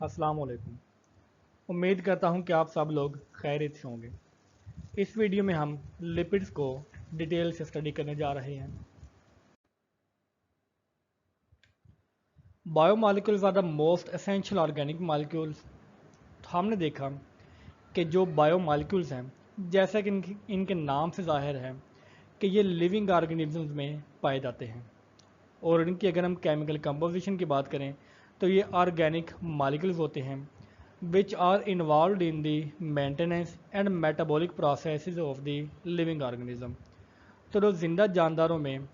अस्सलाम वालेकुम। उम्मीद करता हूँ कि आप सब लोग खैरियत से होंगे। इस वीडियो में हम लिपिड्स को डिटेल से स्टडी करने जा रहे हैं। Biomolecules are the most essential organic molecules. तो हमने देखा कि जो बायोमॉलिक्यूल्स हैं, जैसा कि इनके नाम से ज़ाहिर है कि ये लिविंग ऑर्गेनिजम्स में पाए जाते हैं, और इनकी अगर हम केमिकल कंपोजिशन की बात करें तो ये ऑर्गेनिक मॉलिक्यूल्स होते हैं which are involved in the maintenance and metabolic processes of the living organism। तो जो जिंदा जानदारों में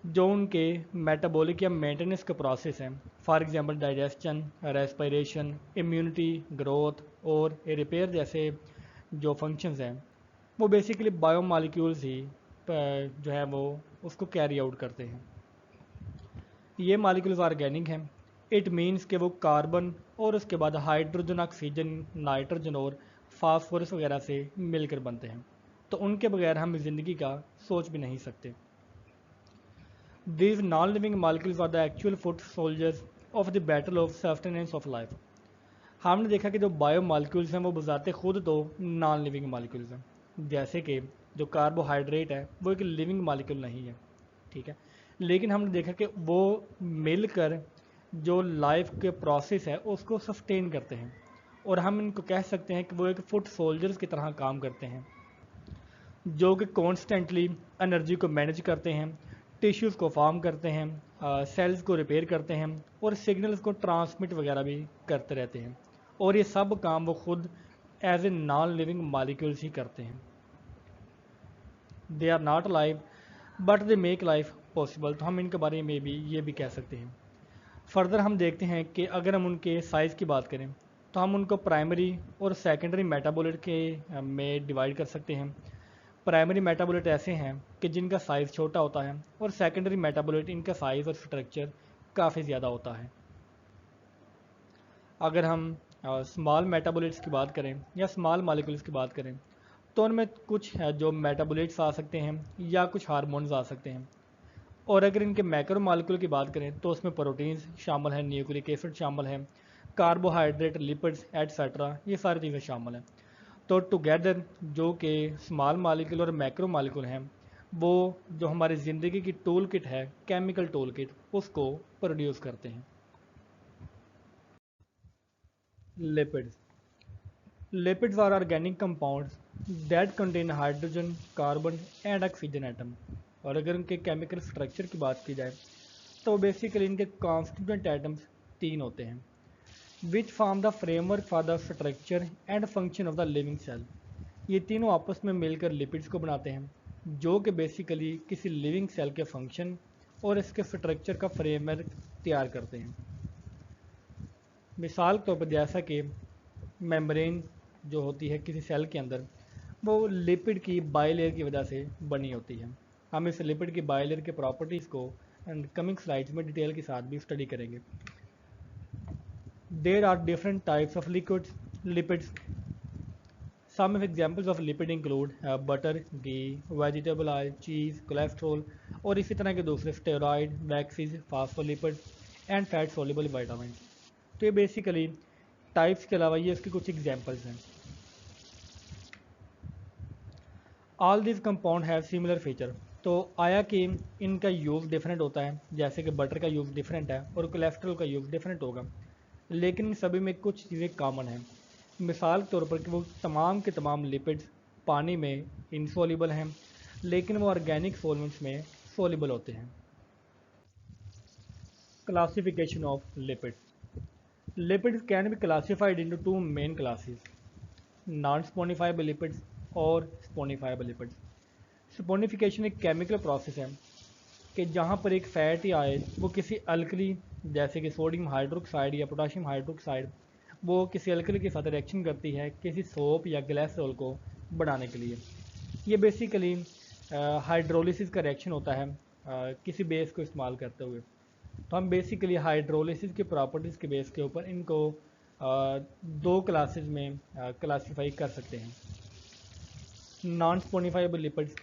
जो उनके मेटाबॉलिक या मेंटेनेंस के प्रोसेस हैं, for example digestion, respiration, immunity, growth और रिपेयर जैसे जो फंक्शंस हैं, वो बेसिकली बायोमॉलिक्यूल्स ही जो है वो उसको कैरी आउट करते हैं। ये मॉलिक्यूल्स ऑर्गेनिक हैं। इट मीन्स कि वो कार्बन और उसके बाद हाइड्रोजन, ऑक्सीजन, नाइट्रोजन और फास्फोरस वगैरह से मिलकर बनते हैं, तो उनके बगैर हम ज़िंदगी का सोच भी नहीं सकते। These non living molecules are the actual foot soldiers of the battle of sustenance of life. हमने देखा कि जो बायो मॉलिक्यूल्स हैं वो बजाते खुद तो नॉन लिविंग मॉलिक्यूल्स हैं, जैसे कि जो कार्बोहाइड्रेट है वो एक लिविंग मॉलिक्यूल नहीं है, ठीक है। लेकिन हमने देखा कि वो मिलकर जो लाइफ के प्रोसेस है उसको सस्टेन करते हैं, और हम इनको कह सकते हैं कि वो एक फुट सोल्जर्स की तरह काम करते हैं, जो कि कॉन्स्टेंटली एनर्जी को मैनेज करते हैं, टिश्यूज़ को फॉर्म करते हैं, सेल्स को रिपेयर करते हैं और सिग्नल्स को ट्रांसमिट वगैरह भी करते रहते हैं, और ये सब काम वो खुद as a non living molecules ही करते हैं। They are not live but they make life possible. तो हम इनके बारे में भी ये भी कह सकते हैं। फर्दर हम देखते हैं कि अगर हम उनके साइज़ की बात करें तो हम उनको प्राइमरी और सेकेंडरी मेटाबोलाइट के में डिवाइड कर सकते हैं। प्राइमरी मेटाबोलाइट ऐसे हैं कि जिनका साइज़ छोटा होता है, और सेकेंडरी मेटाबोलाइट इनका साइज़ और स्ट्रक्चर काफ़ी ज़्यादा होता है। अगर हम स्मॉल मेटाबोलाइट्स की बात करें या स्मॉल मॉलिक्यूल्स की बात करें तो उनमें कुछ है जो मेटाबोलाइट्स आ सकते हैं या कुछ हार्मोन्स आ सकते हैं। और अगर इनके मैक्रो मालिक्यूल की बात करें तो उसमें प्रोटीन्स शामिल हैं, न्यूक्लिक एसिड शामिल हैं, कार्बोहाइड्रेट, लिपिड्स एटसेट्रा, ये सारी चीज़ें शामिल हैं। तो टुगेदर जो कि स्मॉल मालिक्यूल और मैक्रो मालिक्यूल हैं, वो जो हमारी ज़िंदगी की टूल किट है, केमिकल टूल किट, उसको प्रोड्यूस करते हैं। Lipids lipids are organic compounds that contain hydrogen, carbon and oxygen atom. और अगर उनके केमिकल स्ट्रक्चर की बात की जाए तो बेसिकली इनके कॉन्स्टिट्यूएंट एटम्स तीन होते हैं, which form the framework for the structure and function of the living cell. ये तीनों आपस में मिलकर लिपिड्स को बनाते हैं, जो कि बेसिकली किसी लिविंग सेल के फंक्शन और इसके स्ट्रक्चर का फ्रेमवर्क तैयार करते हैं। मिसाल के तौर पर जैसा कि मेम्ब्रेन जो होती है किसी सेल के अंदर, वो लिपिड की बाइलेयर की वजह से बनी होती है। हम इस लिपिड की बाइलेयर के प्रॉपर्टीज़ को कमिंग स्लाइड्स में डिटेल के साथ भी स्टडी करेंगे। There are different types of liquids lipids. Some examples of lipid include butter, ghee, vegetable oil, cheese, cholesterol, और इसी तरह के दूसरे steroid, waxes, phospholipid and fat soluble vitamin. तो ये बेसिकली टाइप्स के अलावा ये इसके कुछ एग्जाम्पल्स हैं। All this compound have similar feature. तो आया कि इनका यूज़ डिफरेंट होता है, जैसे कि बटर का यूज़ डिफरेंट है और कोलेस्ट्रॉल का यूज़ डिफरेंट होगा, लेकिन इन सभी में कुछ चीज़ें कॉमन हैं। मिसाल के तौर पर कि वो तमाम के तमाम लिपिड्स पानी में इनसोल्यूबल हैं, लेकिन वो ऑर्गेनिक सॉल्वेंट्स में सोल्यूबल होते हैं। Classification of lipids. Lipids can be classified into two main classes, non saponifiable lipids और स्पोनिफाइबल लिपिड्स। स्पोनिफिकेशन एक केमिकल प्रोसेस है कि जहाँ पर एक फैट या आयल वो किसी अल्कली, जैसे कि सोडियम हाइड्रोक्साइड या पोटाशियम हाइड्रोक्साइड, वो किसी अल्कली के साथ रिएक्शन करती है किसी सोप या ग्लिसरॉल को बनाने के लिए। ये बेसिकली हाइड्रोलिसिस का रिएक्शन होता है किसी बेस को इस्तेमाल करते हुए। तो हम बेसिकली हाइड्रोलिसिस की प्रॉपर्टीज़ के बेस के ऊपर इनको दो क्लासेस में क्लासीफाई कर सकते हैं। Non saponifiable lipids.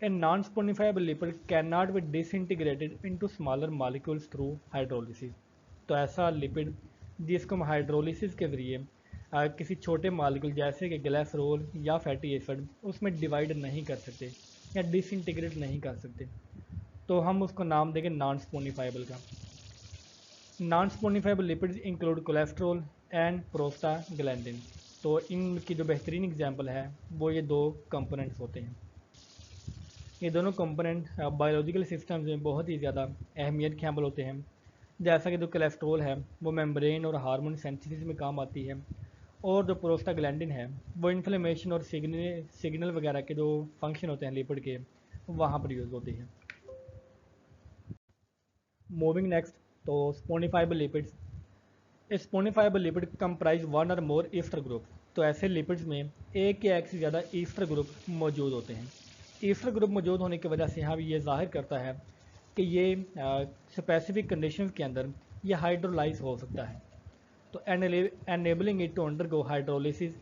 A non-sponifiable lipid cannot be disintegrated into smaller molecules through hydrolysis। तो ऐसा लिपिड जिसको हम हाइड्रोलिसिस के ज़रिए किसी छोटे मालिक्यूल जैसे कि ग्लिसरॉल या फैटी एसिड उसमें डिवाइड नहीं कर सकते या डिसइंटीग्रेट नहीं कर सकते, तो हम उसको नाम देंगे नॉन स्पोनिफाइबल का। Non saponifiable lipids include cholesterol and prostaglandin. तो इनकी जो बेहतरीन एग्जांपल है वो ये दो कंपोनेंट्स होते हैं। ये दोनों कंपोनेंट बायोलॉजिकल सिस्टम्स में बहुत ही ज़्यादा अहमियत के हामिल होते हैं। जैसा कि जो कोलेस्ट्रॉल है वो मेम्ब्रेन और हार्मोन सेंथिसिस में काम आती है, और जो प्रोस्टाग्लैंडिन है वो इन्फ्लेमेशन और सिग्नल वगैरह के जो फंक्शन होते हैं लिपिड के वहाँ पर यूज़ होती है। मूविंग नेक्स्ट, तो स्पोनिफाइबल लिपिड्स। स्पोनिफाइबल लिपिड कंप्राइज वन और मोर ईस्टर ग्रुप। तो ऐसे लिपिड्स में एक या एक से ज़्यादा ईस्टर ग्रुप मौजूद होते हैं। ईस्टर ग्रुप मौजूद होने की वजह से यहाँ ये जाहिर करता है कि ये स्पेसिफिक कंडीशंस के अंदर ये हाइड्रोलाइज हो सकता है। तो enabling it to undergo hydrolysis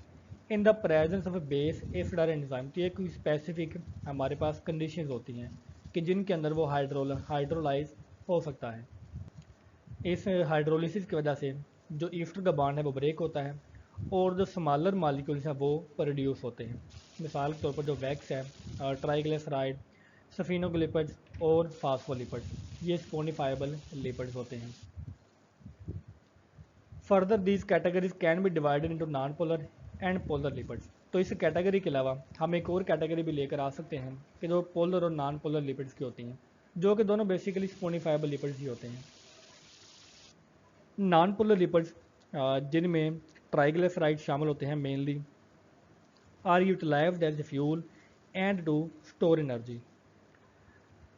in the presence of a base acid enzyme. तो ये कोई स्पेसिफिक हमारे पास कंडीशंस होती हैं कि जिनके अंदर वो हाइड्रोलाइज हो सकता है। इस हाइड्रोलिसिस की वजह से जो ईस्टर का बॉन्ड है वो ब्रेक होता है और जो स्मॉलर मॉलिक्यूल्स हैं वो प्रोड्यूस होते हैं। मिसाल के तौर पर जो वैक्स है, ट्राइग्लिसराइड, सफिनोग्लिपिड्स और फास्फोलिपिड्स, ये स्पोनिफाइबल लिपिड्स होते हैं। Further these categories can be divided into non polar and polar lipids. तो इस कैटेगरी के अलावा हम एक और कैटेगरी भी लेकर आ सकते हैं कि जो पोलर और नॉन पोलर लिपिड्स की होती हैं, जो कि दोनों बेसिकली स्पोनिफाइबल लिपिड्स ही होते हैं। नॉन पोलर लिपिड्स जिनमें ट्राइग्लिसराइड शामिल होते हैं mainly, are utilised as fuel and to store energy.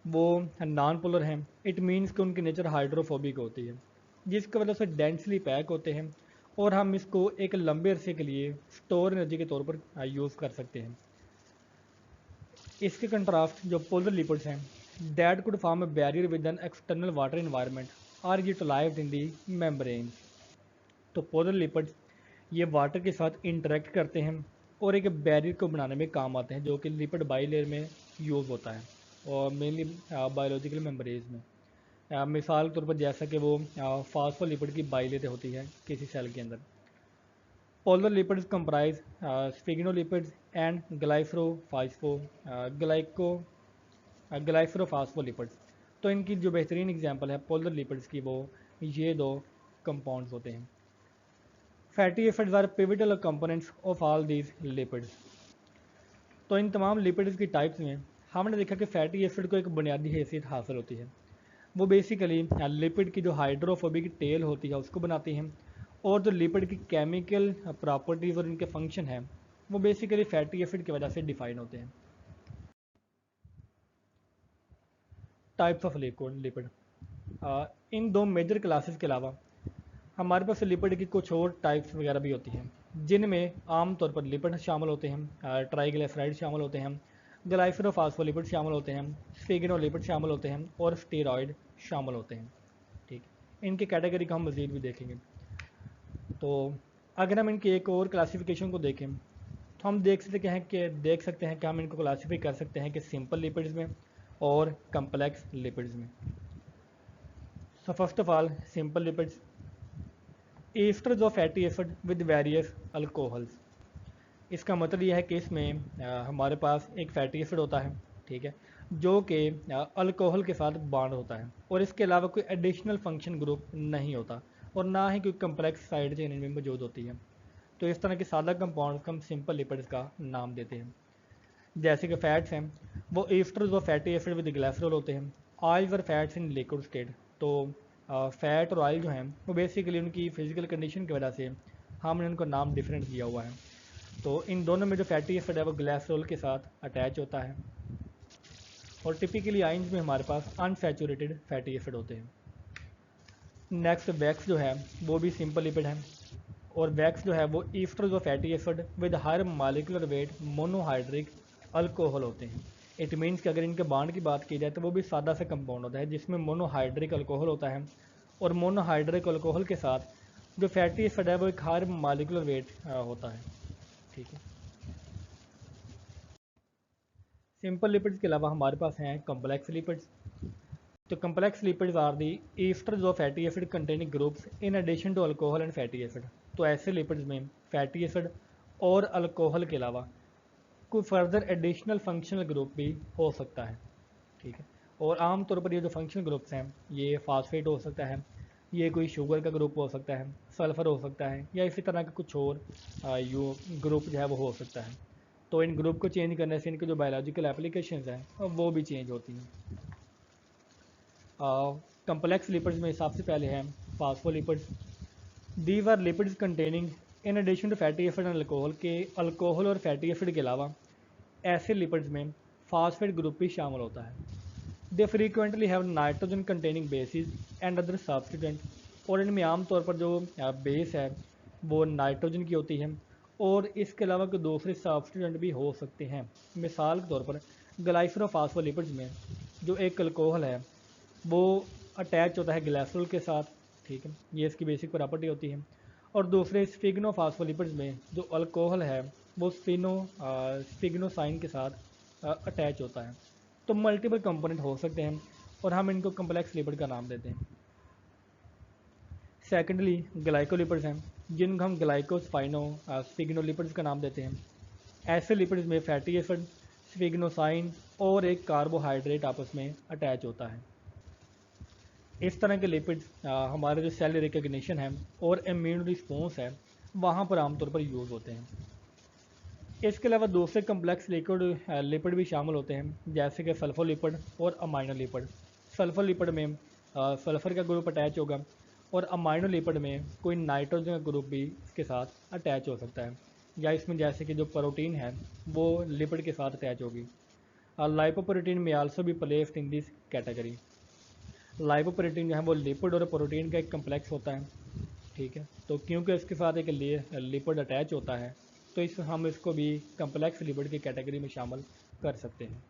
वो नॉन पोलर हैं, इट मीन्स कि उनकी नेचर हाइड्रोफोबिक होती है, जिसकी वजह से डेंसली पैक होते हैं और हम इसको एक लंबे अरसे के लिए स्टोर एनर्जी के तौर पर यूज़ कर सकते हैं। इसके कंट्रास्ट जो पोलर लिपिड्स हैं, that could form a barrier with an external water environment are utilised in the membrane. तो पोलर लिपिड्स ये वाटर के साथ इंटरेक्ट करते हैं और एक बैरियर को बनाने में काम आते हैं, जो कि लिपिड बाइलेयर में यूज़ होता है और मेनली बायोलॉजिकल मेम्ब्रेन्स में। मिसाल के तौर पर जैसा कि वो फास्फोलिपिड की बाइलेयर होती है किसी सेल के अंदर। Polar lipids comprise sphingolipids and glycerophospholipids. तो इनकी जो बेहतरीन एग्जांपल है पोलर लिपिड्स की, वो ये दो कंपाउंड्स होते हैं। Fatty acids are pivotal components of all these lipids. तो इन तमाम लिपिड्स की टाइप्स में हमने देखा कि फैटी एसिड को एक बुनियादी हैसियत हासिल होती है। वो बेसिकली लिपिड की जो हाइड्रोफोबिक टेल होती है उसको बनाती हैं, और जो लिपिड की केमिकल प्रॉपर्टीज़ और इनके फंक्शन हैं वो बेसिकली फैटी एसिड की वजह से डिफाइन होते हैं। टाइप्स ऑफ लिपिड, इन दो मेजर क्लासेस के अलावा हमारे पास लिपिड की कुछ और टाइप्स वगैरह भी होती हैं, जिनमें आमतौर पर लिपिड शामिल होते हैं, ट्राइग्लिसराइड शामिल होते हैं, ग्लाइसरोफॉस्फोलिपिड शामिल होते हैं, स्फिग्नोलिपिड शामिल होते हैं और स्टेरॉयड शामिल होते हैं। ठीक, इनकी कैटेगरी को हम मज़ीद भी देखेंगे। तो अगर हम इनकी एक और क्लासिफिकेशन को देखें तो हम देख सकते हैं कि हम इनको क्लासीफाई कर सकते हैं कि सिंपल लिपिड्स में और कम्प्लेक्स लिपिड्स में। So first of all simple lipids, asters of fatty acid with various alcohols. इसका मतलब यह है कि इसमें हमारे पास एक फैटी एसिड होता है, ठीक है, जो कि अल्कोहल के साथ बॉन्ड होता है और इसके अलावा कोई एडिशनल फंक्शन ग्रुप नहीं होता और ना ही कोई कम्प्लेक्स साइड चेन इनमें मौजूद होती है। तो इस तरह के सादा कंपाउंड्स को हम सिंपल लिपिड्स का नाम देते हैं। जैसे कि फैट्स हैं, वो एस्टर्स और फैटी एसिड विद ग्लिसरॉल होते हैं। ऑयल्स और फैट्स इन लिक्विड स्टेट। तो फैट और ऑयल जो हैं वो बेसिकली उनकी फिजिकल कंडीशन की वजह से हमने उनको नाम डिफरेंट दिया हुआ है। तो इन दोनों में जो फैटी एसिड है वो ग्लिसरॉल के साथ अटैच होता है, और टिपिकली आइंस में हमारे पास अनसैचुरेटेड फैटी एसिड होते हैं। नेक्स्ट वैक्स जो है वो भी सिंपल लिपिड है, और वैक्स जो है वो esters of fatty acid with higher molecular weight monohydric alcohol होते हैं। इट मीन्स कि अगर इनके बॉन्ड की बात की जाए तो वो भी सादा सा कंपाउंड होता है जिसमें मोनोहाइड्रिक अल्कोहल होता है, और मोनोहाइड्रिक अल्कोहल के साथ जो फैटी एसिड है वो एक हायर मालिकुलर वेट होता है। ठीक है, सिंपल लिपिड्स के अलावा हमारे पास हैं कॉम्प्लेक्स लिपिड्स। तो complex lipids are the esters of fatty acid containing groups in addition to alcohol and fatty acid। तो ऐसे lipids में फैटी एसिड और अल्कोहल के अलावा कोई फर्दर एडिशनल फंक्शनल ग्रुप भी हो सकता है, ठीक है। और आमतौर पर ये जो फंक्शनल ग्रुप्स हैं, ये फास्फेट हो सकता है, ये कोई शुगर का ग्रुप हो सकता है, सल्फर हो सकता है, या इसी तरह का कुछ और यू ग्रुप जो है वो हो सकता है। तो इन ग्रुप को चेंज करने से इनके जो बायोलॉजिकल एप्लीकेशंस हैं वो भी चेंज होती हैं। कम्प्लेक्स लिपिड्स में सबसे पहले हैं phospholipids. These are lipids containing in addition to fatty acid and alcohol के अल्कोहल और फैटी एसिड के अलावा ऐसे लिपिड्स में फास्फेट ग्रुप भी शामिल होता है। They frequently have nitrogen containing bases and other substituent. और इनमें आमतौर पर जो बेस है वो नाइट्रोजन की होती है और इसके अलावा कोई दूसरे सब्सटीट्यूएंट भी हो सकते हैं। मिसाल के तौर पर ग्लाइसरोफॉस्फोलिपिड्स में जो एक अल्कोहल है वो अटैच होता है ग्लाइसरॉल के साथ, ठीक है, ये इसकी बेसिक प्रॉपर्टी होती है। और दूसरे स्फिग्नोफॉस्फोलिपिड्स में जो अल्कोहल है वो स्फिग्नोसाइन के साथ अटैच होता है। तो मल्टीपल कंपोनेंट हो सकते हैं और हम इनको कम्प्लेक्स लिपिड का नाम देते हैं। सेकेंडली ग्लाइकोलिपिड्स हैं जिनको हम ग्लाइकोस्पाइनो स्फिग्नोलिपिड्स का नाम देते हैं। ऐसे लिपिड्स में फैटी एसिड, स्फिग्नोसाइन और एक कार्बोहाइड्रेट आपस में अटैच होता है। इस तरह के लिपिड्स हमारे जो सेल रिकग्निशन है और इम्यून रिस्पॉन्स है वहाँ पर आमतौर पर यूज़ होते हैं। इसके अलावा दूसरे कम्प्लेक्स लिपिड भी शामिल होते हैं जैसे कि सल्फोलिपिड और अमाइनो लिपिड। सल्फोलिपिड में सल्फर का ग्रुप अटैच होगा और अमाइनो लिपिड में कोई नाइट्रोजन का ग्रुप भी इसके साथ अटैच हो सकता है, या इसमें जैसे कि जो प्रोटीन है वो लिपिड के साथ अटैच होगी। लाइपोप्रोटीन में आल्सो भी placed in this category. Lipoprotein जो है वो लिपिड और प्रोटीन का एक कम्प्लेक्स होता है, ठीक है। तो क्योंकि इसके साथ एक लिपिड अटैच होता है तो हम इसको भी कम्प्लेक्स लिपिड की कैटेगरी में शामिल कर सकते हैं।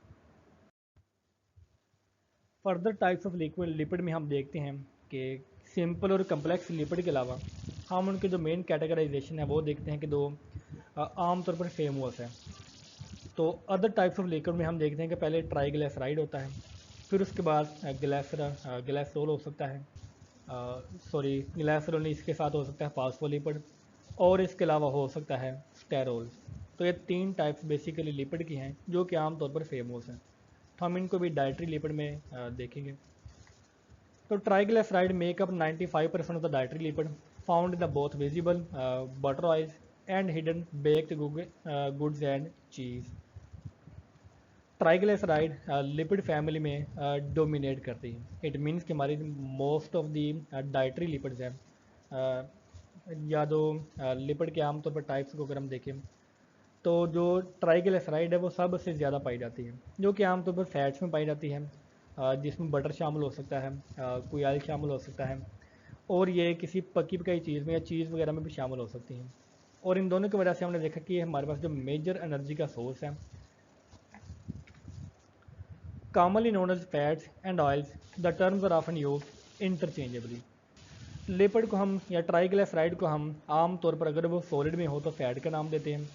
Further types of liquid lipid में हम देखते हैं कि सिंपल और कम्प्लेक्स लिपिड के अलावा हम उनके जो मेन कैटेगराइजेशन है वो देखते हैं कि दो आमतौर पर फेमस है। तो अदर टाइप्स ऑफ लिक्विड में हम देखते हैं कि पहले ट्राईग्लिसराइड होता है, फिर उसके बाद ग्लाइसरोल हो सकता है, ग्लाइसरोल इसके साथ हो सकता है फास्फोलिपिड, और इसके अलावा हो सकता है स्टेरोल। तो ये तीन टाइप्स बेसिकली लिपिड की हैं जो कि आमतौर पर फेमस हैं। तो हम इनको भी डाइटरी लिपिड में देखेंगे। तो triglyceride make up 95% of the dietary lipid found in the both visible butter oils and hidden baked goods and cheese. Triglyceride lipid family में डोमिनेट करती है। इट मीन्स कि हमारी most of the dietary lipids हैं या जो lipid के आमतौर पर टाइप्स को अगर हम देखें तो जो ट्राइग्लिसराइड है वो सबसे ज़्यादा पाई जाती है, जो कि आमतौर पर फैट्स में पाई जाती है, जिसमें बटर शामिल हो सकता है, कोई ऑयल शामिल हो सकता है, और ये किसी पकी पकाई चीज़ में या चीज़ वगैरह में भी शामिल हो सकती हैं। और इन दोनों की वजह से हमने देखा कि हमारे पास जो मेजर एनर्जी का सोर्स है, commonly known as fats and oils, the terms are often used interchangeably। Lipid को हम या ट्राइग्लिसराइड को हम आम तौर पर अगर वो सॉलिड में हो तो फैट का नाम देते हैं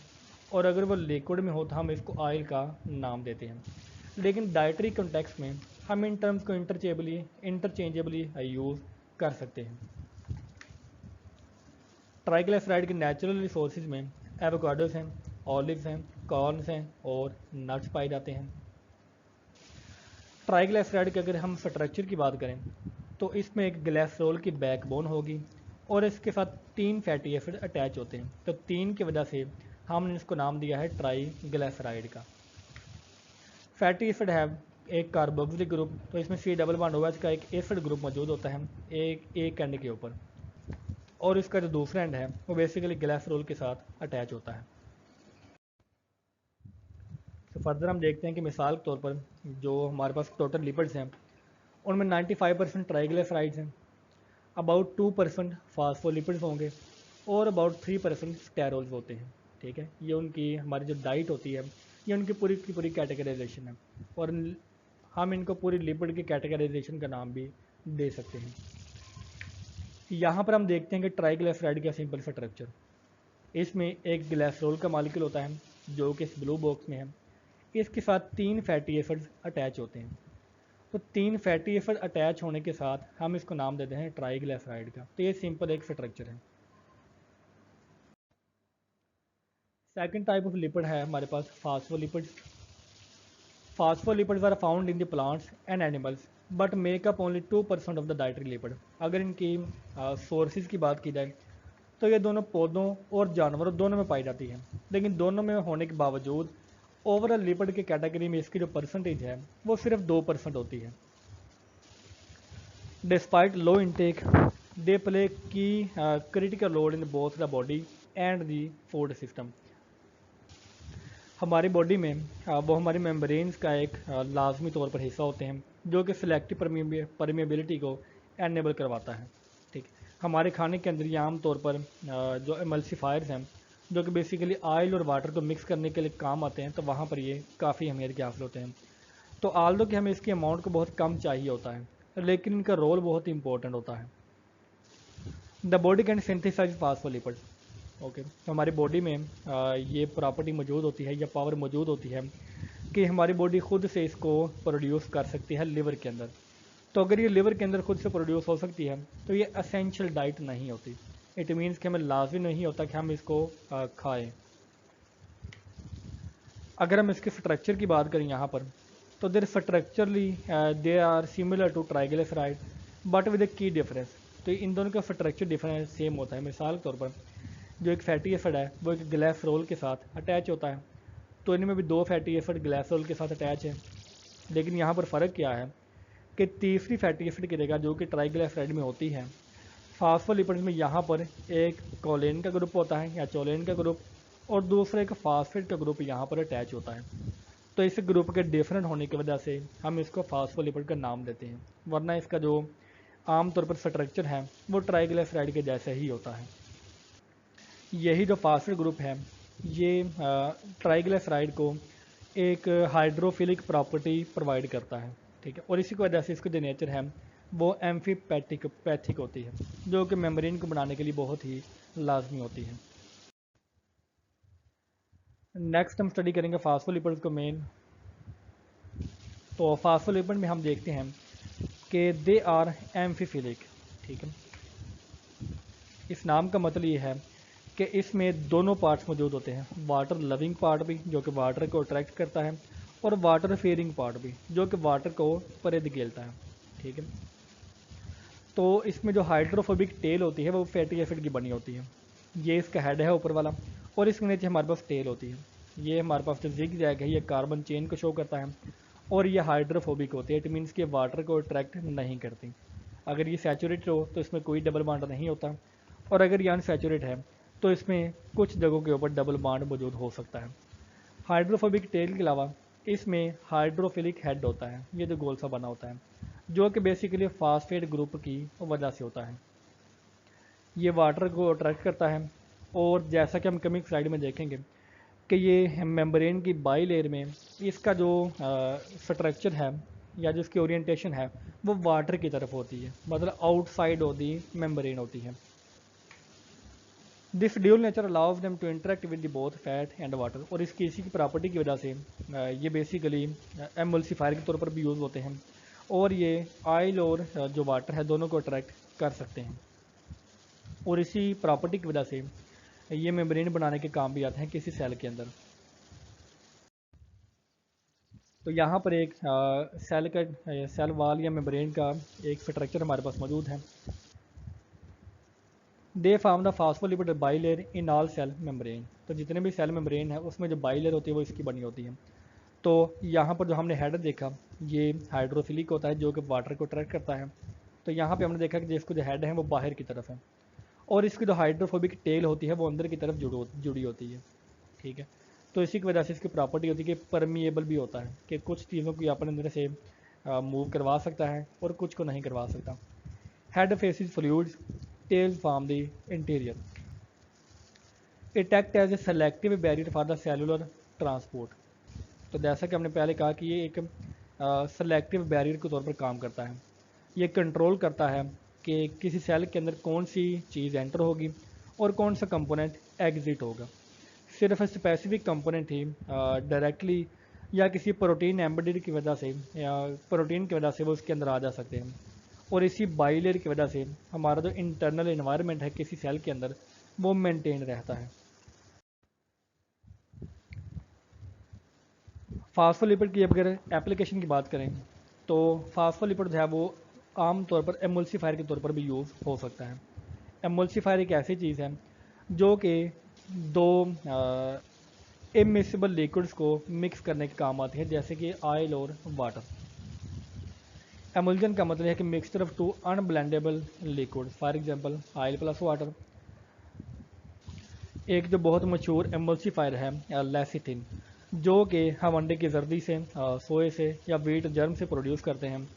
और अगर वो लिक्विड में हो तो हम इसको ऑयल का नाम देते हैं। लेकिन डाइटरी कॉन्टेक्स्ट में हम इन टर्म्स को इंटरचेंजेबली यूज़ कर सकते हैं। ट्राइग्लिसराइड के नेचुरल रिसोर्सेज में एवोकाडोस हैं, ऑलिव्स हैं, कॉर्न्स हैं और नट्स पाए जाते हैं। ट्राइग्लिसराइड के अगर हम स्ट्रक्चर की बात करें तो इसमें एक ग्लिसरॉल की बैकबोन होगी और इसके साथ तीन फैटी एसिड अटैच होते हैं। तो तीन की वजह से हमने इसको नाम दिया है ट्राइग्लिसराइड का। फैटी एसिड है एक कार्बोक्सिलिक ग्रुप, तो इसमें C डबल बॉन्ड OH का एक एसिड ग्रुप मौजूद होता है एक एंड के ऊपर, और इसका जो दूसरा एंड है वो बेसिकली ग्लिसरॉल के साथ अटैच होता है। तो फर्दर हम देखते हैं कि मिसाल के तौर पर जो हमारे पास टोटल लिपिड्स हैं उनमें 95% ट्राइग्लिसराइड्स हैं, अबाउट 2% फास्फोलिपिड्स होंगे और अबाउट 3% स्टेरोल्स होते हैं, ठीक है। ये उनकी हमारी जो डाइट होती है ये उनकी पूरी की पूरी कैटेगराइजेशन है और हम इनको पूरी लिपिड की कैटेगराइजेशन का नाम भी दे सकते हैं। यहाँ पर हम देखते हैं कि ट्राइग्लिसराइड का सिंपल स्ट्रक्चर, इसमें एक ग्लिसरॉल का मॉलिक्यूल होता है जो कि इस ब्लू बॉक्स में है, इसके साथ तीन फैटी एसिड्स अटैच होते हैं तो 3 फैटी एसिड अटैच होने के साथ हम इसको नाम देते हैं ट्राइग्लिसराइड का। तो ये सिंपल एक स्ट्रक्चर है। सेकंड टाइप ऑफ लिपिड है हमारे पास phospholipids. Phospholipids are found in the plants and animals but make up only 2% of the dietary lipid. अगर इनकी सोर्सेज की बात की जाए तो ये दोनों पौधों और जानवरों दोनों में पाई जाती है, लेकिन दोनों में होने के बावजूद ओवरऑल लिपिड के कैटेगरी में इसकी जो परसेंटेज है वो सिर्फ 2% होती है। Despite low intake they play key critical role in both the body and the food system. हमारी बॉडी में वो हमारी मेम्ब्रेन्स का एक लाजमी तौर पर हिस्सा होते हैं जो कि सिलेक्टिव परमेबिलिटी को एनेबल करवाता है। ठीक, हमारे खाने के अंदर ये आम तौर पर जो एमल्सिफायर्स हैं जो कि बेसिकली ऑयल और वाटर को मिक्स करने के लिए काम आते हैं, तो वहाँ पर ये काफ़ी अहमियत के हासिल होते हैं। तो आल्दो कि हमें इसकी अमाउंट को बहुत कम चाहिए होता है, लेकिन इनका रोल बहुत इंपॉर्टेंट होता है। The body can synthesise phospholipids. Okay, तो हमारी बॉडी में ये प्रॉपर्टी मौजूद होती है या पावर मौजूद होती है कि हमारी बॉडी खुद से इसको प्रोड्यूस कर सकती है लिवर के अंदर। तो अगर ये लिवर के अंदर खुद से प्रोड्यूस हो सकती है तो ये असेंशियल डाइट नहीं होती। इट मीन्स कि हमें लाजमी नहीं होता कि हम इसको खाएं। अगर हम इसके स्ट्रक्चर की बात करें यहाँ पर, तो there structurally they are similar to triglyceride but with a key difference. तो इन दोनों का स्ट्रक्चर डिफरेंस सेम होता है। मिसाल के तौर पर जो एक फैटी एसिड है वो एक ग्लिसरॉल के साथ अटैच होता है, तो इनमें भी 2 फैटी एसिड ग्लिसरॉल के साथ अटैच है। लेकिन यहाँ पर फ़र्क क्या है कि तीसरी फैटी एसिड की जगह जो कि ट्राइग्लिसराइड में होती है, फास्फोलिपिड्स में यहाँ पर एक कोलेन का ग्रुप होता है या चोलेन का ग्रुप, और दूसरा एक फास्फेट का ग्रुप यहाँ पर अटैच होता है। तो इस ग्रुप के डिफरेंट होने की वजह से हम इसको फास्फोलिपिड का नाम देते हैं, वरना इसका जो आमतौर पर स्ट्रक्चर है वो ट्राइग्लिसराइड के जैसे ही होता है। यही जो फास्फेट ग्रुप है ये ट्राइग्लिसराइड को एक हाइड्रोफिलिक प्रॉपर्टी प्रोवाइड करता है। ठीक है, और इसी की वजह से इसकी जो नेचर है वो पैथिक होती है, जो कि मेम्ब्रेन को बनाने के लिए बहुत ही लाजमी होती है। नेक्स्ट हम स्टडी करेंगे फास्फोलिपिड्स को मेन। तो फास्फोलिपिड में हम देखते हैं कि दे आर एम्फीफिलिक। ठीक है, इस नाम का मतलब ये है कि इसमें दोनों पार्ट्स मौजूद होते हैं, वाटर लविंग पार्ट भी जो कि वाटर को अट्रैक्ट करता है, और वाटर फेयरिंग पार्ट भी जो कि वाटर को परे धकेलता है। ठीक है, तो इसमें जो हाइड्रोफोबिक टेल होती है वो फैटी एसिड की बनी होती है। ये इसका हेड है ऊपर वाला, और इसके नीचे हमारे पास टेल होती है। ये हमारे पास जो जिग जैग है ये कार्बन चेन को शो करता है, और ये हाइड्रोफोबिक होती है। इट मीन्स कि वाटर को अट्रैक्ट नहीं करती। अगर ये सैचुरेटेड हो तो इसमें कोई डबल बॉन्ड नहीं होता, और अगर ये अनसैचुरेट है तो इसमें कुछ जगहों के ऊपर डबल बॉन्ड मौजूद हो सकता है। हाइड्रोफोबिक टेल के अलावा इसमें हाइड्रोफिलिक हेड होता है, ये जो गोल सा बना होता है, जो कि बेसिकली फास्फेट ग्रुप की वजह से होता है। ये वाटर को अट्रैक्ट करता है, और जैसा कि हम कमिंग स्लाइड में देखेंगे कि ये मेम्ब्रेन की बाई लेयर में इसका जो स्ट्रक्चर है या जो इसकी ओरिएंटेशन है वो वाटर की तरफ होती है, मतलब आउटसाइड ऑफ दी मेम्ब्रेन होती है। This dual nature allows them to interact with the both fat and water. और इसकी इसी की प्रॉपर्टी की वजह से ये बेसिकली एमल्सिफायर के तौर पर भी यूज़ होते हैं, और ये ऑयल और जो वाटर है दोनों को अट्रैक्ट कर सकते हैं। और इसी प्रॉपर्टी की वजह से ये मेम्ब्रेन बनाने के काम भी आते हैं किसी सेल के अंदर। तो यहाँ पर एक सेल वाल या मेम्ब्रेन का एक स्ट्रक्चर हमारे पास मौजूद है। They form the phospholipid bilayer in all cell membrane. तो जितने भी सेल मेम्ब्रेन है उसमें जो बाइलेयर होती है वो इसकी बनी होती है। तो यहाँ पर जो हमने हेडर देखा ये हाइड्रोफिलिक होता है जो कि वाटर को अट्रैक्ट करता है। तो यहाँ पे हमने देखा कि जिसको जो हेड है वो बाहर की तरफ है, और इसकी जो हाइड्रोफोबिक टेल होती है वो अंदर की तरफ जुड़ी होती है। ठीक है, तो इसी की वजह से इसकी प्रॉपर्टी होती है कि परमिएबल भी होता है, कि कुछ चीज़ों को अपने अंदर से मूव करवा सकता है और कुछ को नहीं करवा सकता। Head faces fluids, tail form the interior. It act as a selective barrier for the cellular transport. तो जैसा कि हमने पहले कहा कि ये एक सेलेक्टिव बैरियर के तौर पर काम करता है। ये कंट्रोल करता है कि किसी सेल के अंदर कौन सी चीज़ एंटर होगी और कौन सा कंपोनेंट एग्जिट होगा। सिर्फ स्पेसिफिक कंपोनेंट ही डायरेक्टली या किसी प्रोटीन एम्बेडेड की वजह से या प्रोटीन की वजह से वो उसके अंदर आ जा सकते हैं। और इसी बाइलेयर की वजह से हमारा जो इंटरनल एनवायरनमेंट है किसी सेल के अंदर वो मेंटेन रहता है। फास्फोलिपिड की अगर एप्लीकेशन की बात करें तो फास्फोलिपिड जो है वो आम तौर पर एमल्सीफायर के तौर पर भी यूज़ हो सकता है। एमल्सीफायर एक ऐसी चीज़ है जो कि दो इमिसिबल लिक्विड्स को मिक्स करने के काम आती है, जैसे कि ऑयल और वाटर। एमल्जन का मतलब है कि mixture of two unblendable liquid, for example oil plus water. एक जो बहुत मशहूर एमल्सीफायर है लेसिथिन, जो कि हम अंडे की जर्दी से, सोए से या वीट जर्म से प्रोड्यूस करते हैं,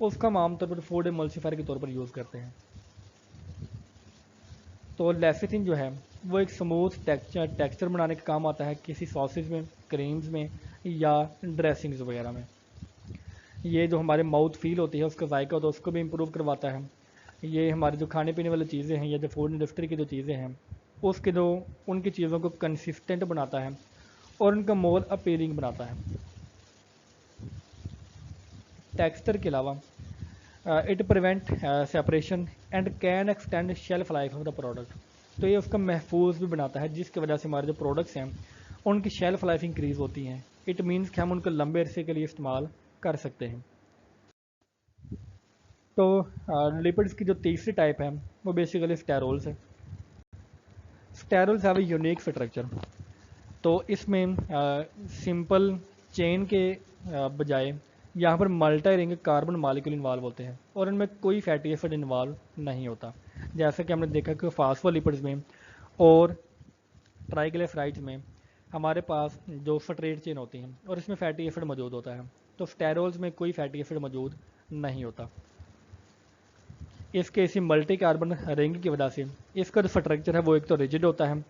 उसका हम आमतौर पर फूड एमल्सीफायर के तौर पर यूज़ करते हैं। तो लेसिथिन जो है वो एक स्मूथ टेक्सचर बनाने का काम आता है किसी सॉसेज में, क्रीम्स में या ड्रेसिंग्स वगैरह में। ये जो हमारे माउथ फील होती है उसका जायका होता है उसको भी इम्प्रूव करवाता है। ये हमारी जो खाने पीने वाली चीज़ें हैं या जो फूड इंडस्ट्री की जो चीज़ें हैं उसके जो उनकी चीज़ों को कंसिस्टेंट बनाता है और उनका मोर अपीलिंग बनाता है। टेक्सचर के अलावा it prevent separation and can extend shelf life of the product. तो ये उसका महफूज भी बनाता है, जिसकी वजह से हमारे जो प्रोडक्ट्स हैं उनकी शेल्फ लाइफ इंक्रीज़ होती हैं। इट मीन्स कि हम उनको लंबे अरसे के लिए इस्तेमाल कर सकते हैं। तो लिपिड्स की जो तीसरी टाइप है वो बेसिकली स्टेरोल्स है। Sterols have a unique structure. तो इसमें सिंपल चेन के बजाय यहाँ पर multi ring carbon molecule involve होते हैं और इनमें कोई फैटी एसिड इन्वॉल्व नहीं होता, जैसे कि हमने देखा कि फास्फोलिपिड्स में और ट्राइग्लिसराइड्स में हमारे पास जो स्ट्रेट चेन होती हैं और इसमें फैटी एसिड मौजूद होता है। तो स्टेरोल्स में कोई फैटी एसिड मौजूद नहीं होता। इसके इसी मल्टी कार्बन रिंग की वजह से इसका जो स्ट्रक्चर है वो एक तो रिजिड होता है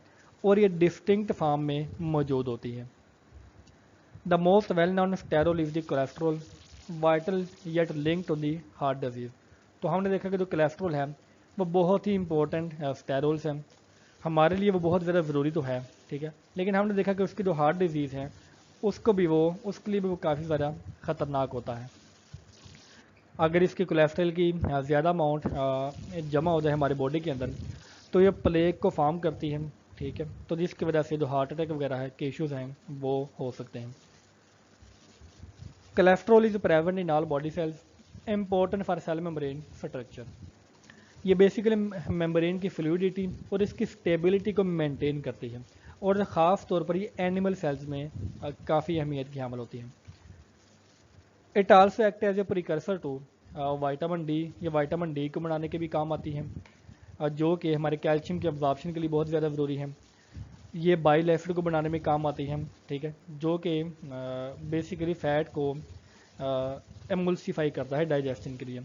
और ये डिस्टिंक्ट फॉर्म में मौजूद होती है। The most well known sterol is the cholesterol, vital yet link to the heart disease. तो हमने देखा कि जो कोलेस्ट्रॉल है वो बहुत ही इंपॉर्टेंट स्टेरोल्स हैं हमारे लिए, वो बहुत ज़्यादा ज़रूरी तो है, ठीक है, लेकिन हमने देखा कि उसकी जो हार्ट डिजीज़ है उसके लिए भी वो काफ़ी ज़्यादा ख़तरनाक होता है। अगर इसकी कोलेस्ट्रॉल की ज़्यादा अमाउंट जमा हो जाए हमारे बॉडी के अंदर तो ये प्लेग को फॉर्म करती है, ठीक है, तो जिसकी वजह से जो हार्ट अटैक वगैरह है के इश्यूज़ हैं वो हो सकते हैं। Cholesterol is present in all body cells, important for sale membrane structure. ये बेसिकली मेम्ब्रेन की फ्लूइडिटी और इसकी स्टेबिलिटी को मेंटेन करती है और ख़ास तौर पर ये एनिमल सेल्स में काफ़ी अहमियत की हामिल होती है। It also act as a precursor to vitamin D, ये विटामिन डी को बनाने के भी काम आती है, जो कि हमारे कैल्शियम के अब्जॉर्प्शन के लिए बहुत ज़्यादा ज़रूरी है। ये बाइल एसिड को बनाने में काम आती है, ठीक है, जो कि बेसिकली फ़ैट को एमल्सीफाई करता है डाइजेशन के लिए।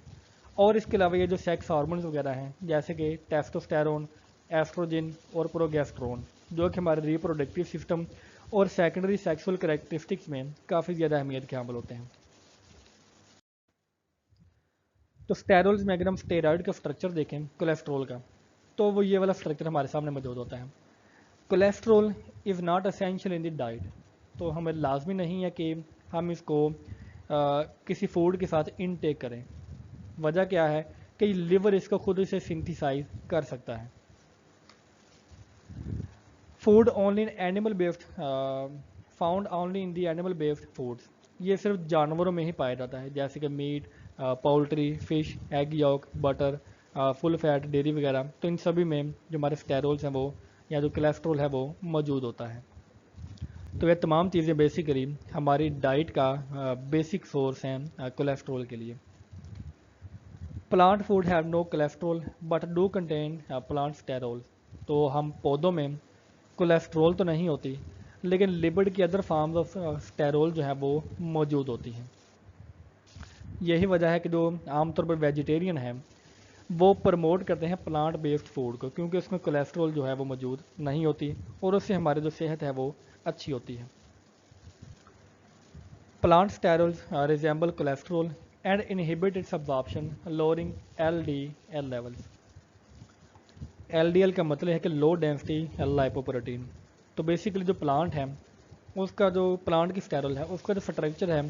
और इसके अलावा ये जो सेक्स हार्मोन्स वगैरह हैं जैसे कि टेस्टोस्टेरोन, एस्ट्रोजन और प्रोगेस्ट्रोन, जो कि हमारे रिप्रोडक्टिव सिस्टम और सेकेंडरी सेक्सुअल कैरेक्टरिस्टिक्स में काफ़ी ज़्यादा अहमियत के हामिल होते हैं। तो स्टेरॉइड्स में अगर हम स्टेरॉइड का स्ट्रक्चर देखें कोलेस्ट्रॉल का, तो वो ये वाला स्ट्रक्चर हमारे सामने मौजूद होता है। Cholesterol is not essential in the diet. तो हमें लाजमी नहीं है कि हम इसको किसी फूड के साथ इनटेक करें। वजह क्या है कि लिवर इसको खुद से सिंथेसाइज कर सकता है। Food only in animal based, found only in the animal based foods. ये सिर्फ जानवरों में ही पाया जाता है, जैसे कि meat, poultry, fish, egg yolk, butter, full fat dairy वगैरह। तो इन सभी में जो हमारे स्टेरोल्स हैं वो या जो कोलेस्ट्रॉल है वो मौजूद होता है। तो ये तमाम चीज़ें बेसिकली हमारी डाइट का बेसिक सोर्स हैं कोलेस्ट्रॉल के लिए। Plant food have no cholesterol but do contain plant sterol. तो हम पौधों में कोलेस्ट्रॉल तो नहीं होती, लेकिन लिपिड की अदर फॉर्म्स ऑफ स्टेरोल जो है वो मौजूद होती हैं। यही वजह है कि जो आमतौर पर वेजिटेरियन है वो प्रमोट करते हैं प्लांट बेस्ड फूड को, क्योंकि उसमें कोलेस्ट्रॉल जो है वो मौजूद नहीं होती और उससे हमारी जो सेहत है वो अच्छी होती है। Plant sterols resemble cholesterol and inhibit it's absorption, lowering LDL levels. LDL का मतलब है कि लो डेंसिटी लाइपोप्रोटीन। तो बेसिकली जो प्लांट हैं उसका जो प्लांट की स्टेरल है उसका जो स्ट्रक्चर है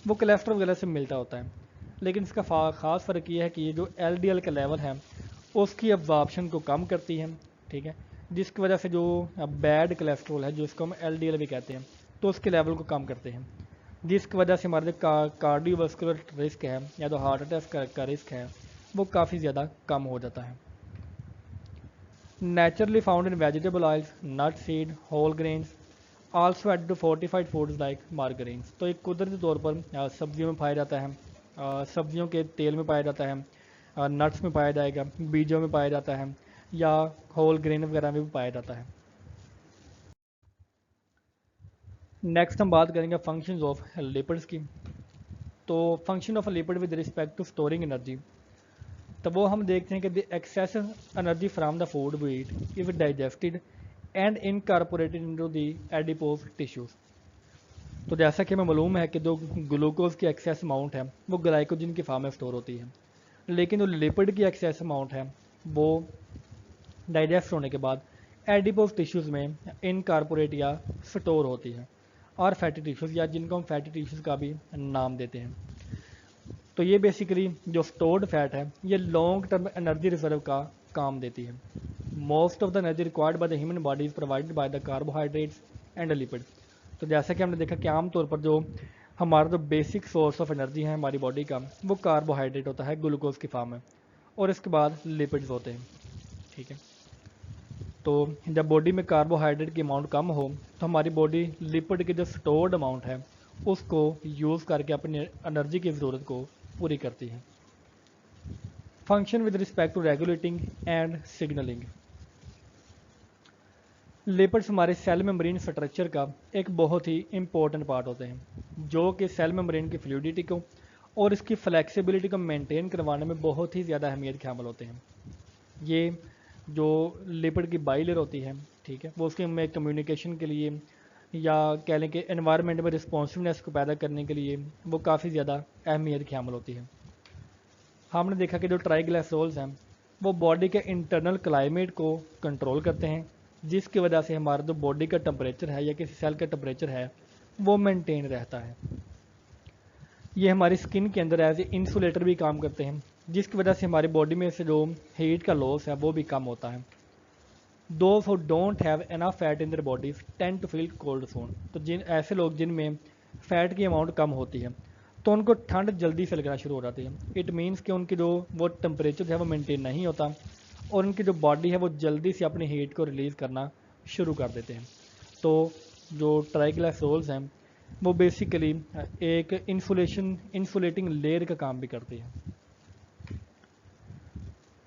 वो कोलेस्ट्रॉल वगैरह से मिलता होता है, लेकिन इसका ख़ास फ़र्क ये है कि ये जो एलडीएल का लेवल है उसकी अब्जॉर्प्शन को कम करती है, ठीक है, जिसकी वजह से जो बैड कोलेस्ट्रॉल है, जो इसको हम एलडीएल भी कहते हैं, तो उसके लेवल को कम करते हैं, जिसकी वजह से हमारे जो कार्डियोवास्कुलर रिस्क है या तो हार्ट अटैक का रिस्क है वो काफ़ी ज़्यादा कम हो जाता है। Naturally found in vegetable oils, nut seed, whole grains, also add to fortified foods like margarines. तो एक कुदरती तौर पर सब्जियों में पाया जाता है, सब्जियों के तेल में पाया जाता है, नट्स में पाया जाएगा, बीजों में पाया जाता है, या होल ग्रेन वगैरह में भी पाया जाता है। नेक्स्ट हम बात करेंगे फंक्शंस ऑफ लिपिड्स की। तो function of lipid with respect to storing energy, तो वो हम देखते हैं कि the excess energy from the food we eat if digested and incorporated into the adipose tissues. तो जैसा कि हमें मालूम है कि जो ग्लूकोज की एक्सेस अमाउंट है वो ग्लाइकोजन की फॉर्म में स्टोर होती है, लेकिन जो लिपिड की एक्सेस अमाउंट है वो डाइजेस्ट होने के बाद एडिपोज टिश्यूज़ में इनकॉर्पोरेट या स्टोर होती है, और फैटी टिश्यूज़ या जिनको हम फैटी टिश्यूज़ का भी नाम देते हैं। तो ये बेसिकली जो स्टोर्ड फैट है ये लॉन्ग टर्म एनर्जी रिजर्व का काम देती है। Most of the energy required by the human body is provided by the carbohydrates and lipid. तो जैसा कि हमने देखा कि आमतौर पर जो हमारा जो बेसिक सोर्स ऑफ एनर्जी है हमारी बॉडी का वो कार्बोहाइड्रेट होता है ग्लूकोज की फॉर्म में, और इसके बाद लिपिड्स होते हैं, ठीक है। तो जब बॉडी में कार्बोहाइड्रेट की अमाउंट कम हो तो हमारी बॉडी लिपिड की जो स्टोर्ड अमाउंट है उसको यूज़ करके अपनी एनर्जी की ज़रूरत को पूरी करती है। Function with respect to regulating and signalling, lipids हमारे सेल मेम्ब्रेन स्ट्रक्चर का एक बहुत ही इंपॉर्टेंट पार्ट होते हैं, जो कि सेल मेम्ब्रेन की फ्लूइडिटी को और इसकी फ्लेक्सिबिलिटी को मेंटेन करवाने में बहुत ही ज़्यादा अहमियत के हामिल होते हैं। ये जो लिपिड की बाइलर होती है, ठीक है, वो उसके में कम्युनिकेशन के लिए या कह लें कि एनवायरनमेंट में रिस्पॉन्सिवनेस को पैदा करने के लिए वो काफ़ी ज़्यादा अहमियत की हामिल होती है। हमने देखा कि जो ट्राइग्लिसरॉल्स हैं वो बॉडी के इंटरनल क्लाइमेट को कंट्रोल करते हैं, जिसकी वजह से हमारा जो बॉडी का टेम्परेचर है या किसी सेल का टेम्परेचर है वो मेंटेन रहता है। ये हमारी स्किन के अंदर एज ए इंसुलेटर भी काम करते हैं, जिसकी वजह से हमारी बॉडी में से जो हीट का लॉस है वो भी कम होता है। Those who don't have enough fat in their bodies tend to feel cold soon. तो जिन ऐसे लोग जिनमें फ़ैट की अमाउंट कम होती है तो उनको ठंड जल्दी से लगना शुरू हो जाती है। इट मीन्स कि उनकी जो वो टेम्परेचर है वो मेंटेन नहीं होता और उनकी जो बॉडी है वो जल्दी से अपनी हीट को रिलीज़ करना शुरू कर देते हैं। तो जो ट्राइग्लिसरॉल्स हैं वो बेसिकली एक इंसुलेटिंग लेयर का काम भी करती है।